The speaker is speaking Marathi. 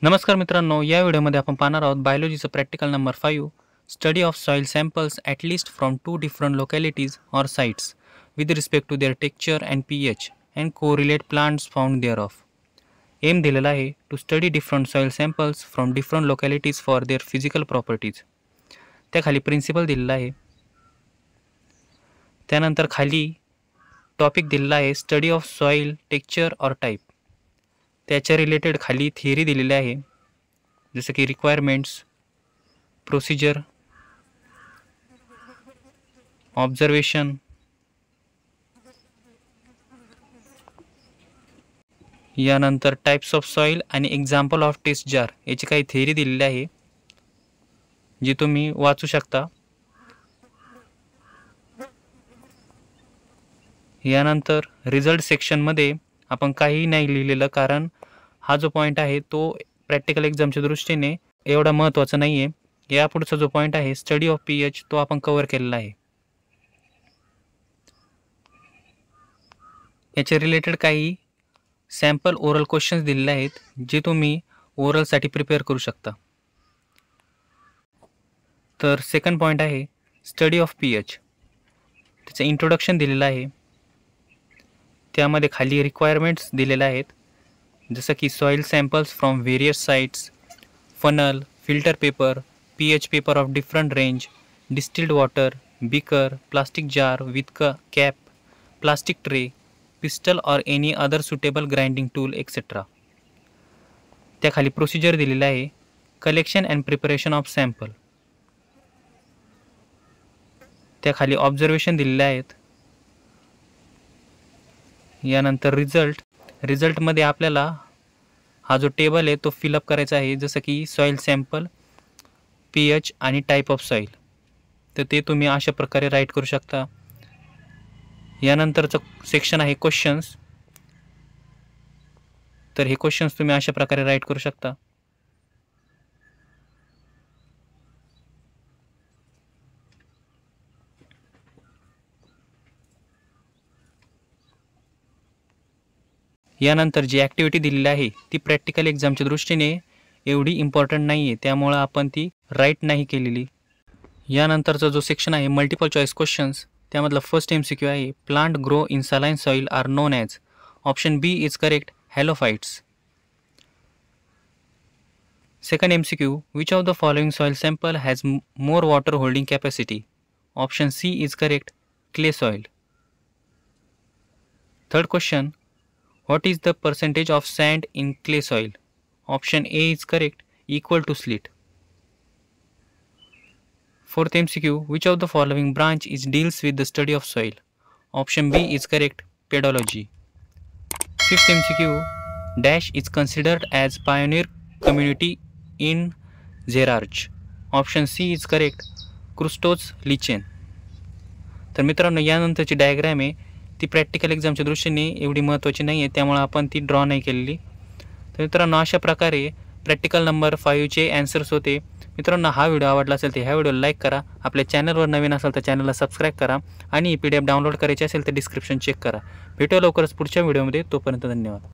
नमस्कार मित्रांनो, या व्हिडिओमध्ये आपण पाहणार आहोत बायोलॉजीचं practical number 5 study of soil samples at least from 2 different localities or sites with respect to their texture and pH and correlate plants found thereof. Aim दिलेला आहे to study different soil samples from different localities for their physical properties. त्याखाली प्रिन्सिपल दिलेला आहे. त्यानंतर खाली टॉपिक दिलेला आहे study of soil texture or type. त्याच्या रिलेटेड खाली थिअरी दिलेली आहे, जसं की रिक्वायरमेंट्स, प्रोसिजर, ऑब्झर्वेशन, यानंतर टाइप्स ऑफ सॉइल आणि एक्झाम्पल ऑफ टेस्ट जार याची काही थिअरी दिलेली आहे, जी तुम्ही वाचू शकता. यानंतर रिझल्ट सेक्शनमध्ये आपण काहीही नाही लिहिलेलं, कारण हा जो पॉईंट आहे तो प्रॅक्टिकल एक्झामच्या दृष्टीने एवढा महत्त्वाचा नाही आहे. यापुढचा जो पॉईंट आहे स्टडी ऑफ pH तो आपण कव्हर केलेला आहे. याच्या रिलेटेड काही सॅम्पल ओरल क्वेश्चन्स दिलेले आहेत, जे तुम्ही ओरलसाठी प्रिपेअर करू शकता. तर सेकंड पॉईंट आहे स्टडी ऑफ pH. त्याचं इंट्रोडक्शन दिलेलं आहे. त्यामध्ये खाली रिक्वायरमेंट्स दिलेल्या आहेत, जसं की soil samples from various sites, funnel, filter paper, pH paper of different range, distilled water, beaker, plastic jar with cap, plastic tray, pestle और any other suitable grinding tool etcetera. त्याखाली प्रोसिजर दिलेला आहे, collection and preparation of sample. त्याखाली ऑब्झर्वेशन दिलेले आहेत. यानंतर रिझल्टमध्ये आपल्याला हा जो टेबल आहे तो फिलअप करायचा आहे, जसं की सॉइल सॅम्पल, pH आणि टाईप ऑफ सॉइल. तर ते तुम्ही अशा प्रकारे राईट करू शकता. यानंतरचं सेक्शन आहे क्वेश्चन्स. तर हे क्वेश्चन्स तुम्ही अशा प्रकारे राईट करू शकता. यानंतर जी ॲक्टिव्हिटी दिलेली आहे ती प्रॅक्टिकल एक्झामच्या दृष्टीने एवढी इम्पॉर्टंट नाही आहे, त्यामुळं आपण ती राईट नाही केलेली. यानंतरचा जो सेक्शन आहे मल्टिपल चॉईस क्वेश्चन्स, त्यामधला फर्स्ट MCQ आहे plant grow in saline soil are known as. Option B is correct, halophytes. Second MCQ, which of the following soil sample has more water holding capacity. Option C is correct, clay soil. Third question, what is the percentage of sand in clay soil. Option A is correct, equal to slit. Fourth MCQ, which of the following branch is deals with the study of soil. Option B is correct, pedology. Fifth MCQ, dash is considered as pioneer community in Zerarch. Option C is correct, Krustos Lichen. तर मित्रांनो, यानंतरची डायग्राम आहे ती प्रॅक्टिकल एक्झामच्या दृष्टीने एवढी महत्त्वाची नाही आहे, त्यामुळे आपण ती ड्रॉ नाही केलेली. तर मित्रांनो, अशा प्रकारे प्रॅक्टिकल नंबर 5चे ॲन्सर्स होते. मित्रांनो, हा व्हिडिओ आवडला असेल तर ह्या व्हिडिओला लाईक करा. आपल्या चॅनलवर नवीन असाल तर चॅनलला सबस्क्राईब करा आणि PDF डाउनलोड करायची असेल तर डिस्क्रिप्शन चेक करा. भेटूया लवकरच पुढच्या व्हिडिओमध्ये. तोपर्यंत धन्यवाद.